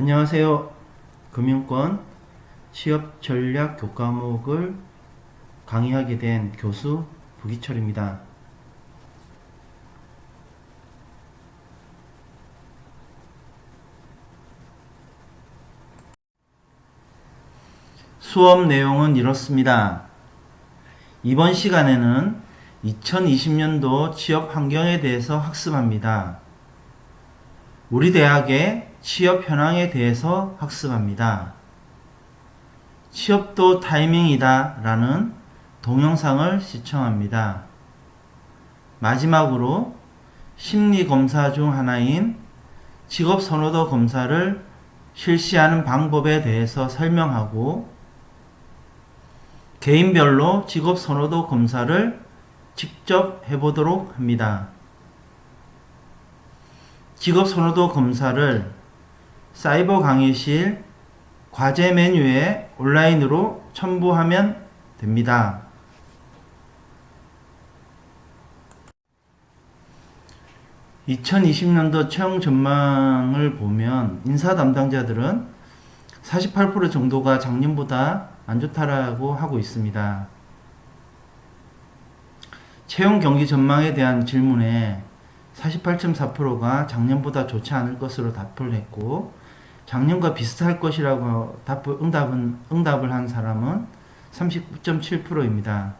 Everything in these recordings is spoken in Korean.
안녕하세요. 금융권 취업 전략 교과목을 강의하게 된 교수 부기철입니다. 수업 내용은 이렇습니다. 이번 시간에는 2020년도 취업 환경에 대해서 학습합니다. 우리 대학의 취업 현황에 대해서 학습합니다. 취업도 타이밍이다 라는 동영상을 시청합니다. 마지막으로 심리검사 중 하나인 직업선호도 검사를 실시하는 방법에 대해서 설명하고 개인별로 직업선호도 검사를 직접 해보도록 합니다. 직업선호도 검사를 사이버 강의실 과제 메뉴에 온라인으로 첨부하면 됩니다. (2020년도) 채용 전망을 보면 인사 담당자들은 48% 정도가 작년보다 안 좋다라고 하고 있습니다. 채용 경기 전망에 대한 질문에 48.4%가 작년보다 좋지 않을 것으로 답을 했고, 작년과 비슷할 것이라고 응답을 한 사람은 39.7%입니다.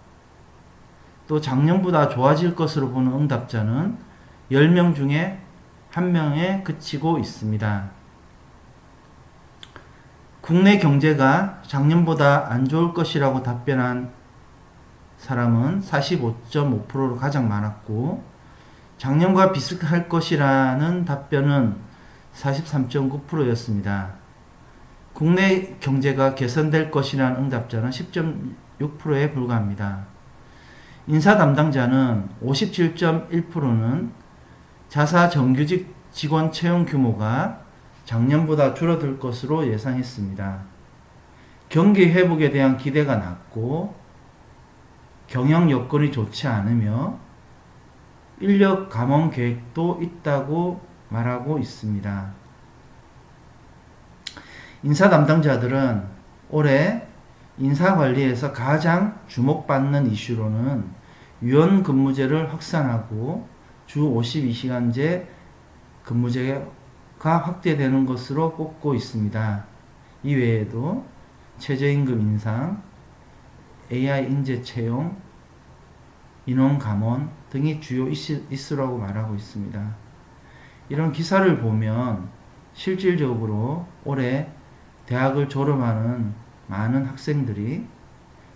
또 작년보다 좋아질 것으로 보는 응답자는 10명 중에 1명에 그치고 있습니다. 국내 경제가 작년보다 안 좋을 것이라고 답변한 사람은 45.5%로 가장 많았고, 작년과 비슷할 것이라는 답변은 43.9%였습니다. 국내 경제가 개선될 것이라는 응답자는 10.6%에 불과합니다. 인사 담당자는 57.1%는 자사 정규직 직원 채용 규모가 작년보다 줄어들 것으로 예상했습니다. 경기 회복에 대한 기대가 낮고 경영 여건이 좋지 않으며 인력 감원 계획도 있다고 말하고 있습니다. 인사 담당자들은 올해 인사관리에서 가장 주목받는 이슈로는 유연근무제를 확산하고 주 52시간제 근무제가 확대되는 것으로 꼽고 있습니다. 이외에도 최저임금 인상, AI 인재 채용, 인원 감원 등이 주요 이슈라고 말하고 있습니다. 이런 기사를 보면 실질적으로 올해 대학을 졸업하는 많은 학생들이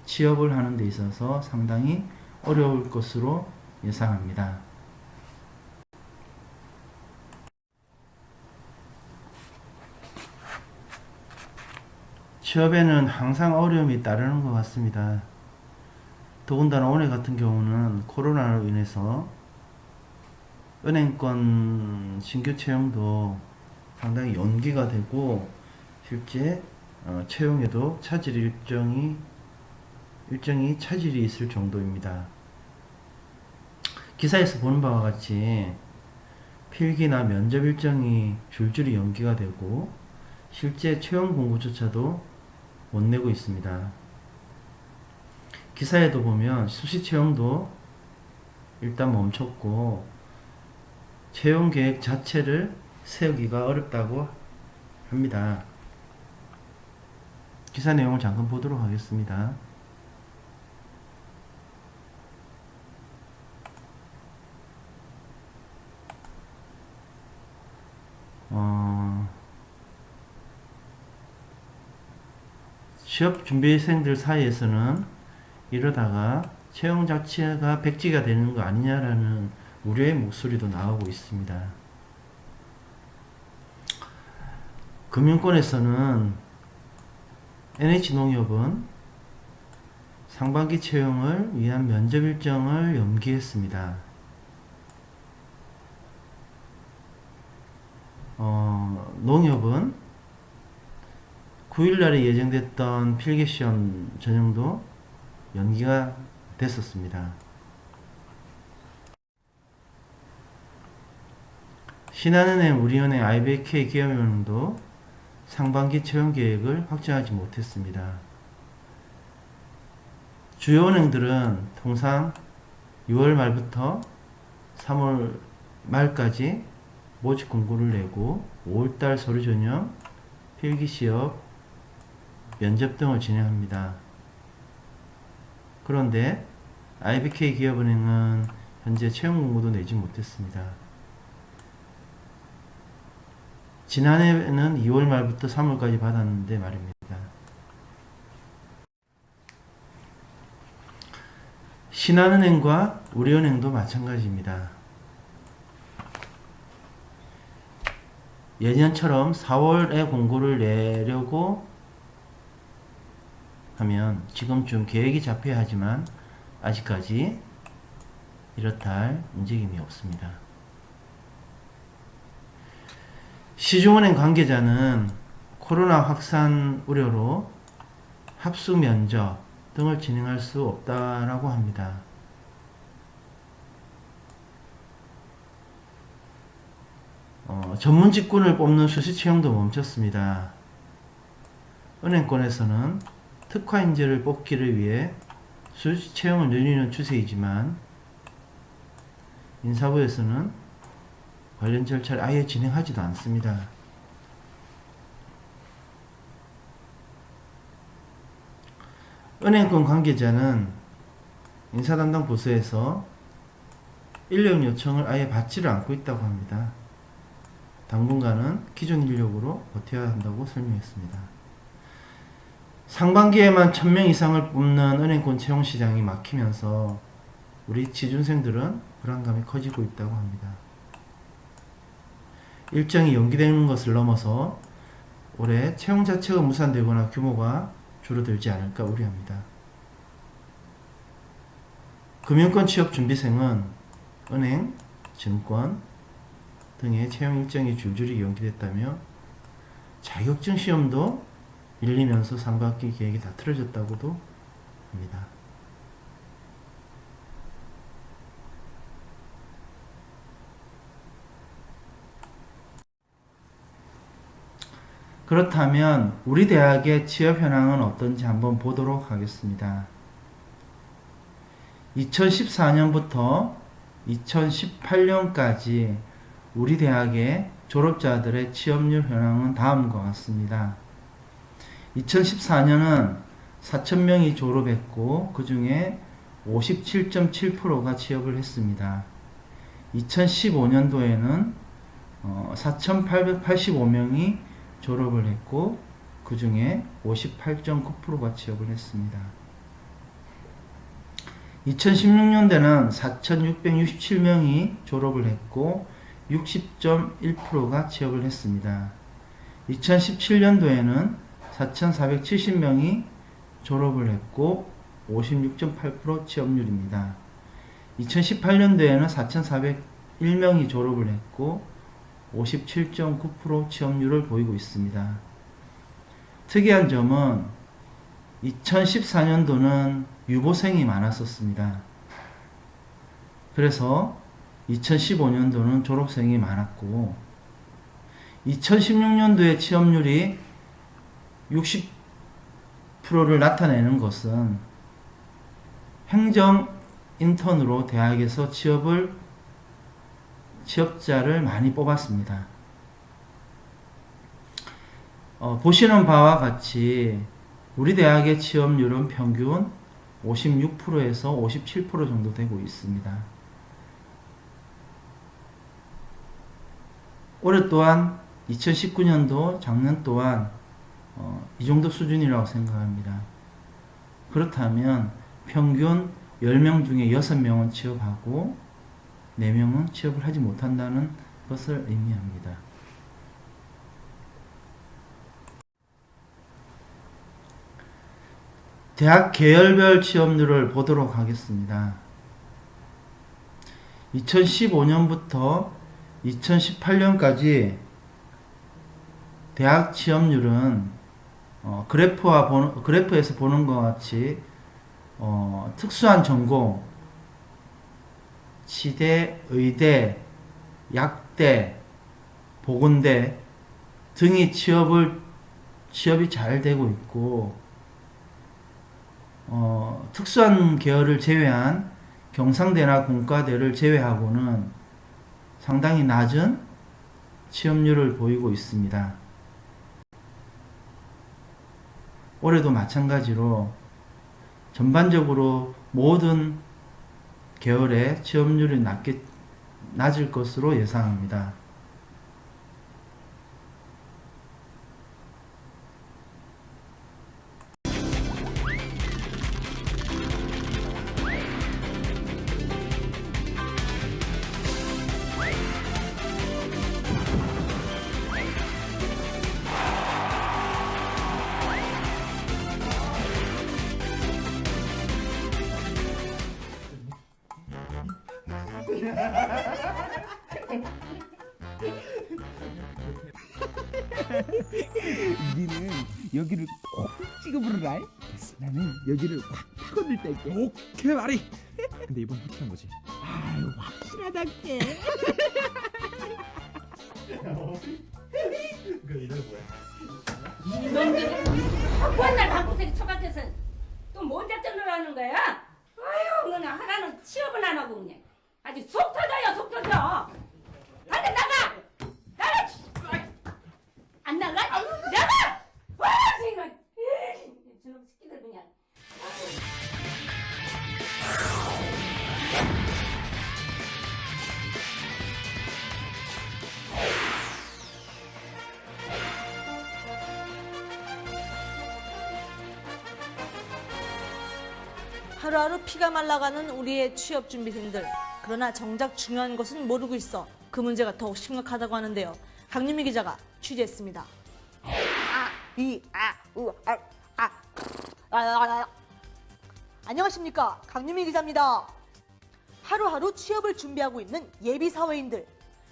취업을 하는 데 있어서 상당히 어려울 것으로 예상합니다. 취업에는 항상 어려움이 따르는 것 같습니다. 더군다나 올해 같은 경우는 코로나로 인해서 은행권 신규 채용도 상당히 연기가 되고 실제 채용에도 차질 일정이 차질이 있을 정도입니다. 기사에서 보는 바와 같이 필기나 면접 일정이 줄줄이 연기가 되고 실제 채용 공고조차도 못 내고 있습니다. 기사에도 보면 수시 채용도 일단 멈췄고 채용 계획 자체를 세우기가 어렵다고 합니다. 기사 내용을 잠깐 보도록 하겠습니다. 취업 준비생들 사이에서는 이러다가 채용 자체가 백지가 되는 거 아니냐라는 우려의 목소리도 나오고 있습니다. 금융권에서는 NH농협은 상반기 채용을 위한 면접 일정을 연기했습니다. 농협은 9일날에 예정됐던 필기시험 전형도 연기가 됐었습니다. 신한은행, 우리은행, IBK 기업은행도 상반기 채용 계획을 확정하지 못했습니다. 주요 은행들은 통상 6월 말부터 3월 말까지 모집 공고를 내고 5월달 서류 전형, 필기 시험, 면접 등을 진행합니다. 그런데 IBK 기업은행은 현재 채용 공고도 내지 못했습니다. 지난해에는 2월 말부터 3월까지 받았는데 말입니다. 신한은행과 우리은행도 마찬가지입니다. 예년처럼 4월에 공고를 내려고 하면 지금쯤 계획이 잡혀야 하지만 아직까지 이렇다 할 움직임이 없습니다. 시중은행 관계자는 코로나 확산 우려로 합숙 면접 등을 진행할 수 없다라고 합니다. 전문 직군을 뽑는 수시 채용도 멈췄습니다. 은행권에서는 특화 인재를 뽑기를 위해 수시 채용을 늘리는 추세이지만 인사부에서는 관련 절차를 아예 진행하지도 않습니다. 은행권 관계자는 인사담당 부서에서 인력 요청을 아예 받지를 않고 있다고 합니다. 당분간은 기존 인력으로 버텨야 한다고 설명했습니다. 상반기에만 1000명 이상을 뽑는 은행권 채용 시장이 막히면서 우리 취준생들은 불안감이 커지고 있다고 합니다. 일정이 연기되는 것을 넘어서 올해 채용 자체가 무산되거나 규모가 줄어들지 않을까 우려합니다. 금융권 취업 준비생은 은행, 증권 등의 채용 일정이 줄줄이 연기됐다며 자격증 시험도 밀리면서 상반기 계획이 다 틀어졌다고도 합니다. 그렇다면 우리 대학의 취업 현황은 어떤지 한번 보도록 하겠습니다. 2014년부터 2018년까지 우리 대학의 졸업자들의 취업률 현황은 다음과 같습니다. 2014년은 4,000명이 졸업했고 그 중에 57.7%가 취업을 했습니다. 2015년도에는 4,885명이 졸업을 했고 그 중에 58.9%가 취업을 했습니다. 2016년대는 4,667명이 졸업을 했고 60.1%가 취업을 했습니다. 2017년도에는 4,470명이 졸업을 했고 56.8% 취업률입니다. 2018년도에는 4,401명이 졸업을 했고 57.9% 취업률을 보이고 있습니다. 특이한 점은 2014년도는 유보생이 많았었습니다. 그래서 2015년도는 졸업생이 많았고 2016년도의 취업률이 60%를 나타내는 것은 행정 인턴으로 대학에서 취업자를 많이 뽑았습니다. 보시는 바와 같이 우리 대학의 취업률은 평균 56%에서 57% 정도 되고 있습니다. 올해 또한 2019년도 작년 또한 이 정도 수준이라고 생각합니다. 그렇다면 평균 10명 중에 6명은 취업하고 4명은 취업을 하지 못한다는 것을 의미합니다. 대학 계열별 취업률을 보도록 하겠습니다. 2015년부터 2018년까지 대학 취업률은 그래프에서 보는 것 같이 특수한 전공, 치대, 의대, 약대, 보건대 등이 취업을 취업이 잘 되고 있고, 특수한 계열을 제외한 경상대나 공과대를 제외하고는 상당히 낮은 취업률을 보이고 있습니다. 올해도 마찬가지로 전반적으로 모든 계열의 취업률이 낮을 것으로 예상합니다. 니는 여기를 콕 찍어 부르라. 나는 여기를 확 파고들 때게. 오케이 말이. 근데 이번 확실한 거지? 아유 확실하다께. 이놈들이 한번 날 방구석에 처박혀서 또 뭔 작전을 하는 거야? 아유 그냥 하나는 취업은 안 하고 그냥 아주 속 터져요 속 터져. 안돼 나가 나가 안 나가 나가 와 정말 저놈 새끼들 그냥. 하루하루 피가 말라가는 우리의 취업 준비생들. 그러나 정작 중요한 것은 모르고 있어 그 문제가 더욱 심각하다고 하는데요. 강유미 기자가 취재했습니다. 안녕하십니까, 강유미 기자입니다. 하루하루 취업을 준비하고 있는 예비 사회인들.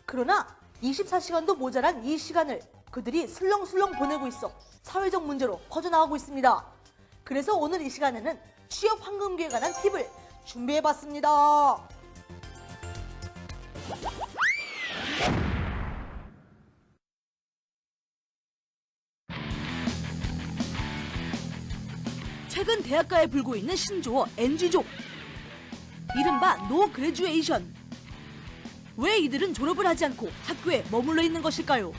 그러나 24시간도 모자란 이 시간을 그들이 슬렁슬렁 보내고 있어 사회적 문제로 퍼져나가고 있습니다. 그래서 오늘 이 시간에는 취업 황금기에 관한 팁을 준비해봤습니다. 최근 대학가에 불고 있는 신조어 NG족. 이른바 노 그레듀에이션. 왜 이들은 졸업을 하지 않고 학교에 머물러 있는 것일까요?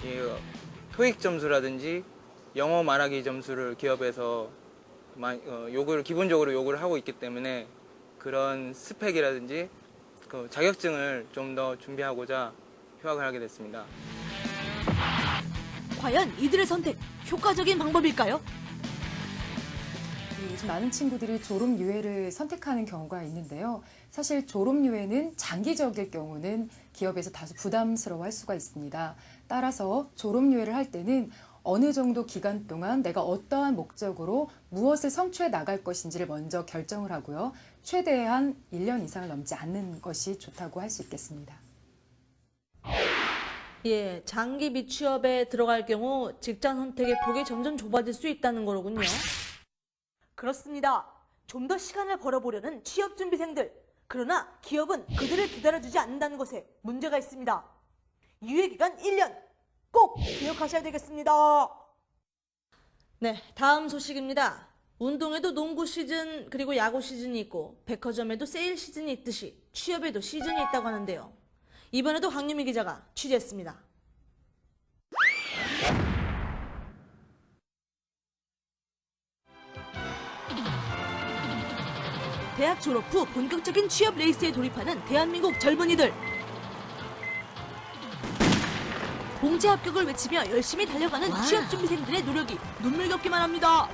이 토익 점수라든지 영어 말하기 점수를 기업에서 기본적으로 요구를 하고 있기 때문에 그런 스펙이라든지 그 자격증을 좀 더 준비하고자 휴학을 하게 됐습니다. 과연 이들의 선택 효과적인 방법일까요? 요즘 많은 친구들이 졸업유예를 선택하는 경우가 있는데요. 사실 졸업유예는 장기적일 경우는 기업에서 다소 부담스러워할 수가 있습니다. 따라서 졸업유예를 할 때는 어느 정도 기간 동안 내가 어떠한 목적으로 무엇을 성취해 나갈 것인지를 먼저 결정을 하고요. 최대한 1년 이상을 넘지 않는 것이 좋다고 할 수 있겠습니다. 예, 장기 미취업에 들어갈 경우 직장 선택의 폭이 점점 좁아질 수 있다는 거로군요. 그렇습니다. 좀 더 시간을 벌어보려는 취업준비생들. 그러나 기업은 그들을 기다려주지 않는다는 것에 문제가 있습니다. 유예기간 1년 꼭 기억하셔야 되겠습니다. 네, 다음 소식입니다. 운동에도 농구 시즌 그리고 야구 시즌이 있고 백화점에도 세일 시즌이 있듯이 취업에도 시즌이 있다고 하는데요. 이번에도 황유미 기자가 취재했습니다. 대학 졸업 후 본격적인 취업 레이스에 돌입하는 대한민국 젊은이들. 공채 합격을 외치며 열심히 달려가는 취업준비생들의 노력이 눈물겹기만 합니다.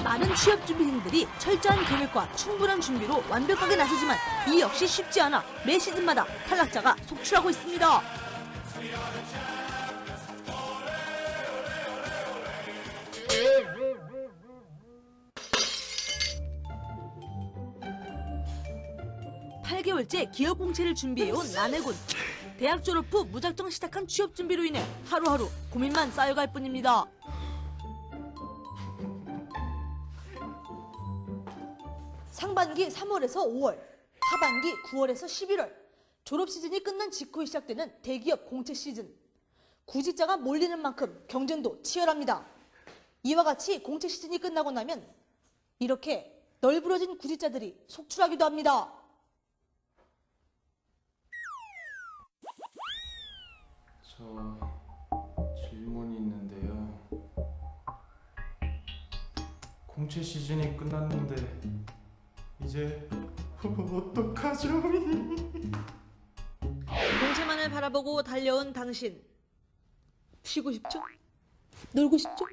많은 취업준비생들이 철저한 계획과 충분한 준비로 완벽하게 나서지만 이 역시 쉽지 않아 매 시즌마다 탈락자가 속출하고 있습니다. (8개월째) 기업 공채를 준비해온 나내군. 대학 졸업 후 무작정 시작한 취업 준비로 인해 하루하루 고민만 쌓여갈 뿐입니다. 상반기 3월에서 5월, 하반기 9월에서 11월. 졸업 시즌이 끝난 직후에 시작되는 대기업 공채 시즌. 구직자가 몰리는 만큼 경쟁도 치열합니다. 이와 같이 공채 시즌이 끝나고 나면 이렇게 널브러진 구직자들이 속출하기도 합니다. 저 질문이 있는데요. 공채 시즌이 끝났는데 이제 어떡하죠? 공채만을 바라보고 달려온 당신. 쉬고 싶죠? 놀고 싶죠?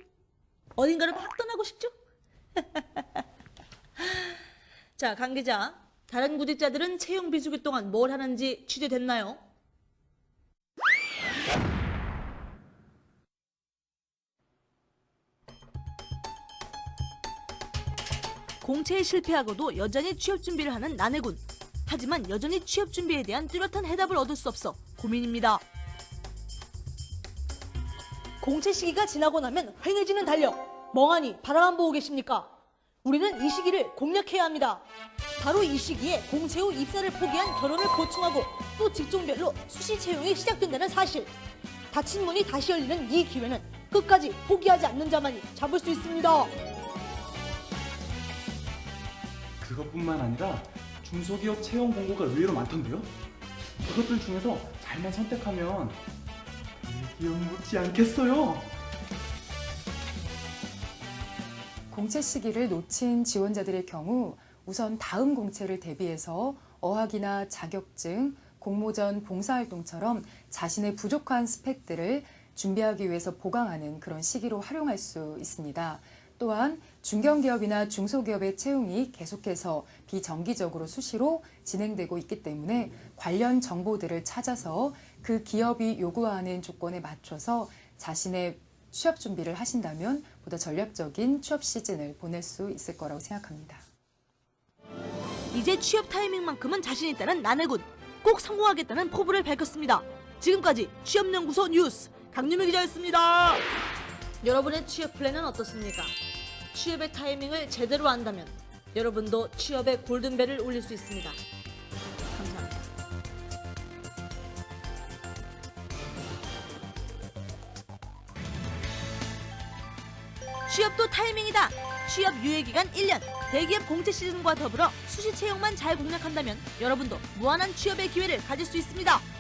어딘가를 확 떠나고 싶죠? 자, 강 기자. 다른 구직자들은 채용 비수기 동안 뭘 하는지 취재됐나요? 공채에 실패하고도 여전히 취업 준비를 하는 나내군. 하지만 여전히 취업 준비에 대한 뚜렷한 해답을 얻을 수 없어 고민입니다. 공채 시기가 지나고 나면 휑해지는 달력. 멍하니 바라만 보고 계십니까? 우리는 이 시기를 공략해야 합니다. 바로 이 시기에 공채 후 입사를 포기한 결혼을 보충하고 또 직종별로 수시 채용이 시작된다는 사실. 닫힌 문이 다시 열리는 이 기회는 끝까지 포기하지 않는 자만이 잡을 수 있습니다. 그것뿐만 아니라 중소기업 채용 공고가 의외로 많던데요? 그것들 중에서 잘만 선택하면 대기업 묻지 않겠어요? 공채 시기를 놓친 지원자들의 경우 우선 다음 공채를 대비해서 어학이나 자격증, 공모전 봉사활동처럼 자신의 부족한 스펙들을 준비하기 위해서 보강하는 그런 시기로 활용할 수 있습니다. 또한 중견기업이나 중소기업의 채용이 계속해서 비정기적으로 수시로 진행되고 있기 때문에 관련 정보들을 찾아서 그 기업이 요구하는 조건에 맞춰서 자신의 취업 준비를 하신다면 보다 전략적인 취업 시즌을 보낼 수 있을 거라고 생각합니다. 이제 취업 타이밍만큼은 자신 있다는 나내군. 꼭 성공하겠다는 포부를 밝혔습니다. 지금까지 취업연구소 뉴스 강유미 기자였습니다. 여러분의 취업 플랜은 어떻습니까? 취업의 타이밍을 제대로 안다면 여러분도 취업의 골든벨을 울릴 수 있습니다. 감사합니다. 취업도 타이밍이다. 취업 유예기간 1년. 대기업 공채 시즌과 더불어 수시 채용만 잘 공략한다면 여러분도 무한한 취업의 기회를 가질 수 있습니다.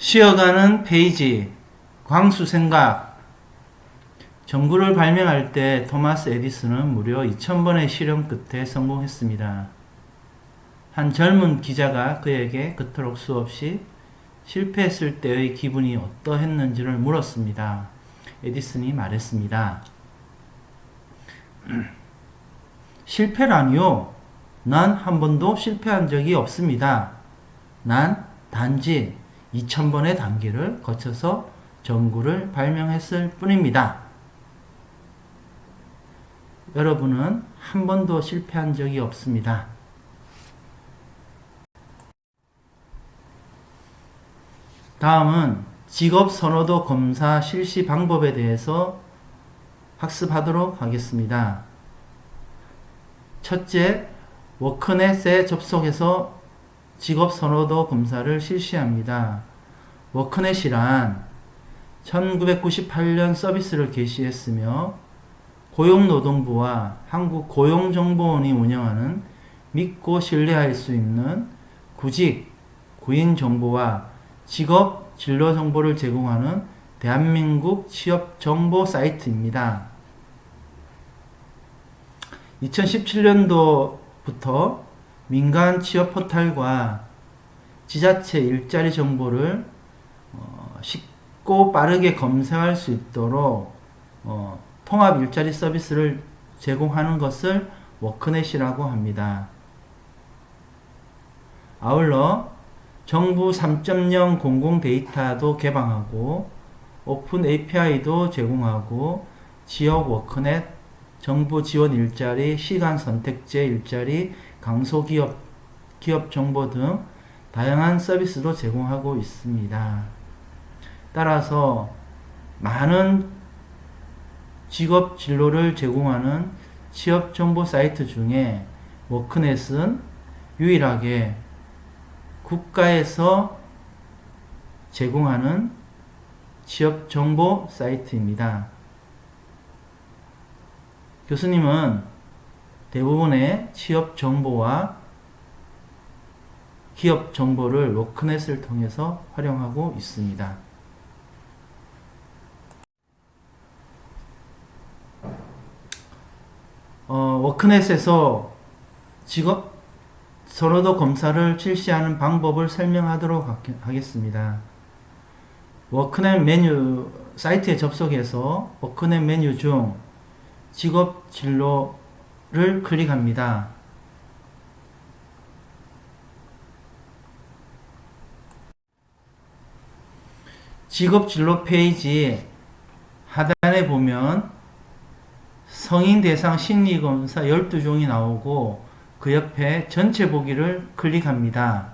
쉬어가는 페이지, 광수 생각. 전구를 발명할 때 토마스 에디슨은 무려 2000번의 실험 끝에 성공했습니다. 한 젊은 기자가 그에게 그토록 수없이 실패했을 때의 기분이 어떠했는지를 물었습니다. 에디슨이 말했습니다. 실패라니요? 난 한 번도 실패한 적이 없습니다. 난 단지 2000번의 단계를 거쳐서 전구를 발명했을 뿐입니다. 여러분은 한 번도 실패한 적이 없습니다. 다음은 직업 선호도 검사 실시 방법에 대해서 학습하도록 하겠습니다. 첫째, 워크넷에 접속해서 직업 선호도 검사를 실시합니다. 워크넷이란 1998년 서비스를 개시했으며 고용노동부와 한국고용정보원이 운영하는 믿고 신뢰할 수 있는 구직, 구인 정보와 직업 진로 정보를 제공하는 대한민국 취업 정보 사이트입니다. 2017년도부터 민간 취업 포털과 지자체 일자리 정보를 쉽고 빠르게 검색할 수 있도록 통합 일자리 서비스를 제공하는 것을 워크넷이라고 합니다. 아울러 정부 3.0 공공 데이터도 개방하고 오픈 API도 제공하고 지역 워크넷, 정부 지원 일자리, 시간 선택제 일자리, 강소기업, 기업 정보 등 다양한 서비스도 제공하고 있습니다. 따라서 많은 직업 진로를 제공하는 취업 정보 사이트 중에 워크넷은 유일하게 국가에서 제공하는 취업 정보 사이트입니다. 교수님은 대부분의 취업 정보와 기업 정보를 워크넷을 통해서 활용하고 있습니다. 워크넷에서 직업 선호도 검사를 실시하는 방법을 설명하도록 하겠습니다. 워크넷 메뉴 사이트에 접속해서 워크넷 메뉴 중 직업 진로를 클릭합니다. 직업 진로 페이지 하단에 보면 성인 대상 심리검사 12종이 나오고 그 옆에 전체 보기를 클릭합니다.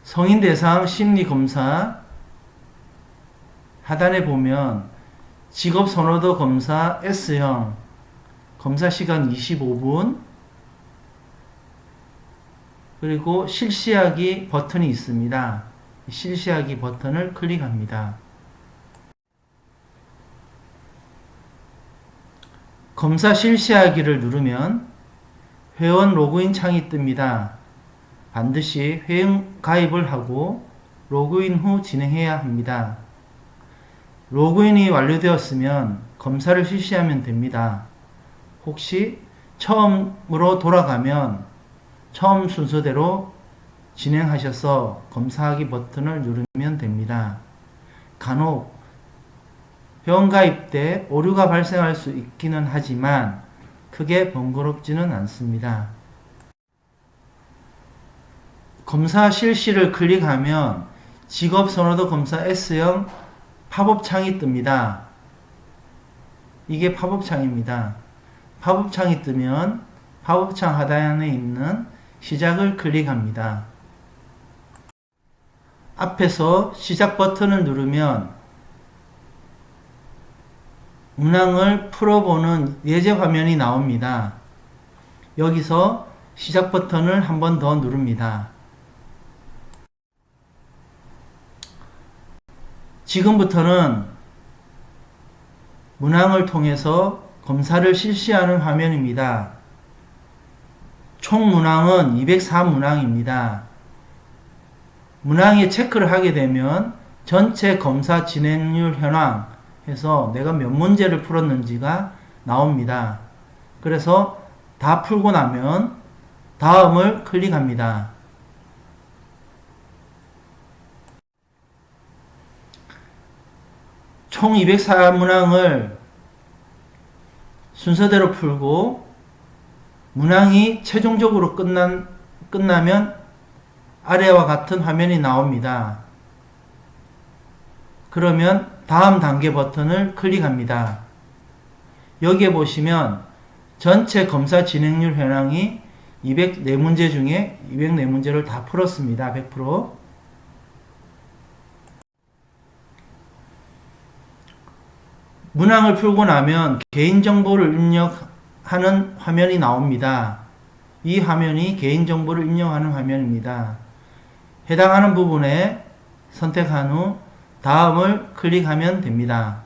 성인 대상 심리검사 하단에 보면 직업 선호도 검사 S형 검사 시간 25분 그리고 실시하기 버튼이 있습니다. 실시하기 버튼을 클릭합니다. 검사 실시하기를 누르면 회원 로그인 창이 뜹니다. 반드시 회원 가입을 하고 로그인 후 진행해야 합니다. 로그인이 완료되었으면 검사를 실시하면 됩니다. 혹시 처음으로 돌아가면 처음 순서대로 진행하셔서 검사하기 버튼을 누르면 됩니다. 간혹 회원 가입 때 오류가 발생할 수 있기는 하지만 크게 번거롭지는 않습니다. 검사 실시를 클릭하면 직업 선호도 검사 S형 팝업 창이 뜹니다. 이게 팝업 창입니다. 팝업 창이 뜨면 팝업 창 하단에 있는 시작을 클릭합니다. 앞에서 시작 버튼을 누르면 문항을 풀어보는 예제 화면이 나옵니다. 여기서 시작 버튼을 한 번 더 누릅니다. 지금부터는 문항을 통해서 검사를 실시하는 화면입니다. 총 문항은 204문항입니다. 문항에 체크를 하게 되면 전체 검사 진행률 현황 해서 내가 몇 문제를 풀었는지가 나옵니다. 그래서 다 풀고 나면 다음을 클릭합니다. 총 204문항을 순서대로 풀고 문항이 최종적으로 끝나면 아래와 같은 화면이 나옵니다. 그러면 다음 단계 버튼을 클릭합니다. 여기에 보시면 전체 검사 진행률 현황이 204문제 중에 204문제를 다 풀었습니다. 100%. 문항을 풀고 나면 개인정보를 입력하는 화면이 나옵니다. 이 화면이 개인정보를 입력하는 화면입니다. 해당하는 부분에 선택한 후 다음을 클릭하면 됩니다.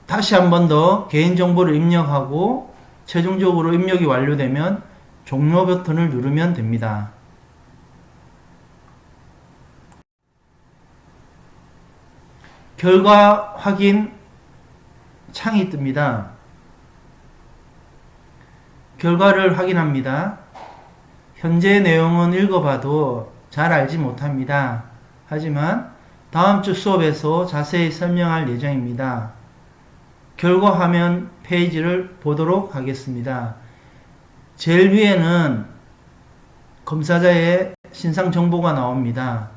다시 한 번 더 개인정보를 입력하고 최종적으로 입력이 완료되면 종료 버튼을 누르면 됩니다. 결과 확인 창이 뜹니다. 결과를 확인합니다. 현재 내용은 읽어봐도 잘 알지 못합니다. 하지만 다음 주 수업에서 자세히 설명할 예정입니다. 결과 화면 페이지를 보도록 하겠습니다. 제일 위에는 검사자의 신상 정보가 나옵니다.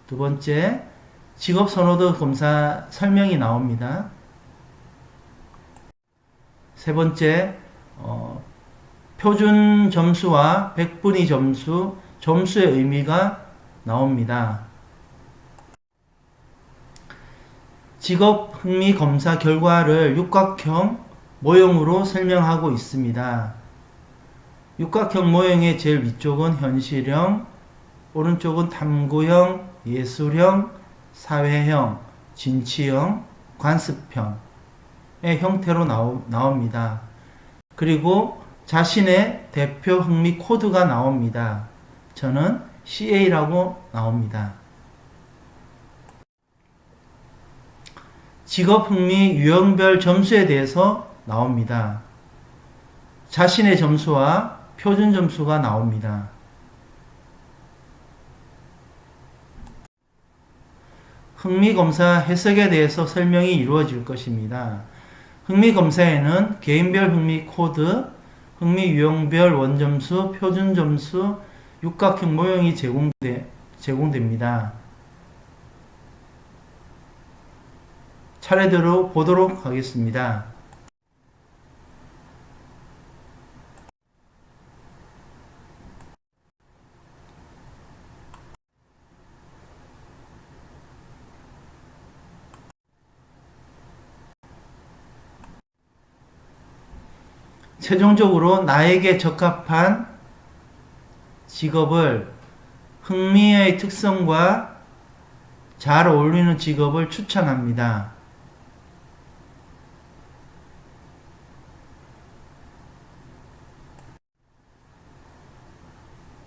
두 번째, 직업 선호도 검사 설명이 나옵니다. 세 번째, 표준 점수와 백분위 점수, 점수의 의미가 나옵니다. 직업 흥미 검사 결과를 육각형 모형으로 설명하고 있습니다. 육각형 모형의 제일 위쪽은 현실형, 오른쪽은 탐구형, 예술형, 사회형, 진취형, 관습형의 형태로 나옵니다. 그리고 자신의 대표 흥미 코드가 나옵니다. 저는 CA라고 나옵니다. 직업 흥미 유형별 점수에 대해서 나옵니다. 자신의 점수와 표준 점수가 나옵니다. 흥미검사 해석에 대해서 설명이 이루어질 것입니다. 흥미검사에는 개인별 흥미 코드, 흥미 유형별 원점수, 표준 점수, 육각형 모형이 제공됩니다. 차례대로 보도록 하겠습니다. 최종적으로 나에게 적합한 직업을 흥미의 특성과 잘 어울리는 직업을 추천합니다.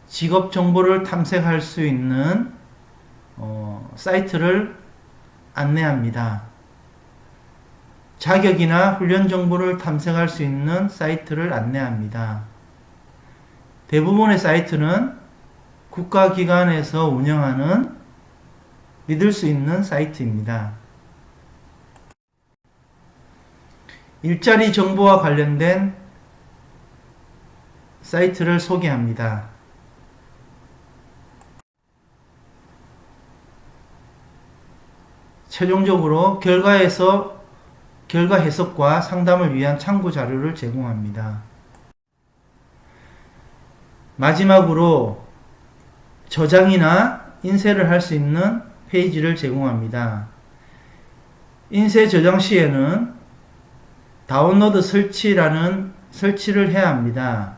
직업 정보를 탐색할 수 있는 사이트를 안내합니다. 자격이나 훈련 정보를 탐색할 수 있는 사이트를 안내합니다. 대부분의 사이트는 국가기관에서 운영하는 믿을 수 있는 사이트입니다. 일자리 정보와 관련된 사이트를 소개합니다. 최종적으로 결과 해석과 상담을 위한 참고 자료를 제공합니다. 마지막으로 저장이나 인쇄를 할 수 있는 페이지를 제공합니다. 인쇄 저장 시에는 다운로드 설치를 해야 합니다.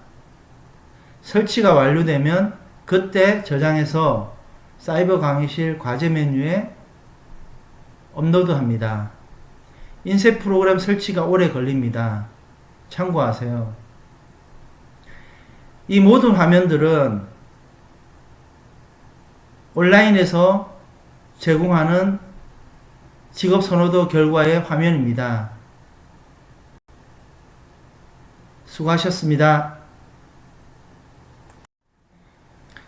설치가 완료되면 그때 저장해서 사이버 강의실 과제 메뉴에 업로드합니다. 인쇄 프로그램 설치가 오래 걸립니다. 참고하세요. 이 모든 화면들은 온라인에서 제공하는 직업선호도 결과의 화면입니다. 수고하셨습니다.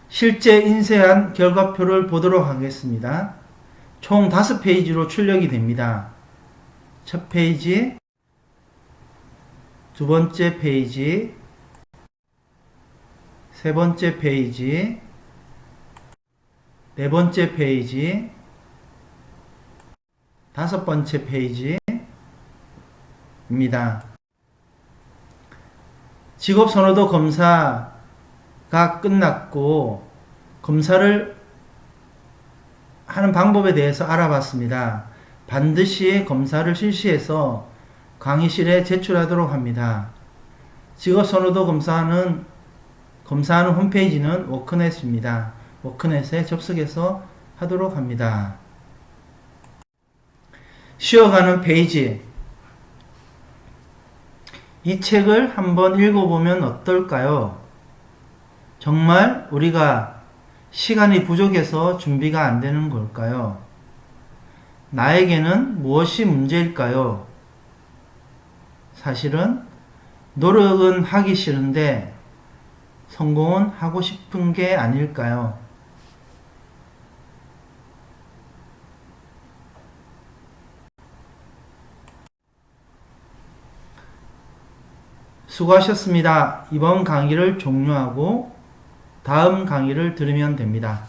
실제 인쇄한 결과표를 보도록 하겠습니다. 총 5페이지로 출력이 됩니다. 첫 페이지, 두 번째 페이지, 세 번째 페이지, 네 번째 페이지, 다섯 번째 페이지입니다. 직업선호도 검사가 끝났고 검사를 하는 방법에 대해서 알아봤습니다. 반드시 검사를 실시해서 강의실에 제출하도록 합니다. 직업선호도 검사하는 홈페이지는 워크넷입니다. 워크넷에 접속해서 하도록 합니다. 쉬어가는 페이지. 이 책을 한번 읽어보면 어떨까요? 정말 우리가 시간이 부족해서 준비가 안 되는 걸까요? 나에게는 무엇이 문제일까요? 사실은 노력은 하기 싫은데 성공은 하고 싶은 게 아닐까요? 수고하셨습니다. 이번 강의를 종료하고 다음 강의를 들으면 됩니다.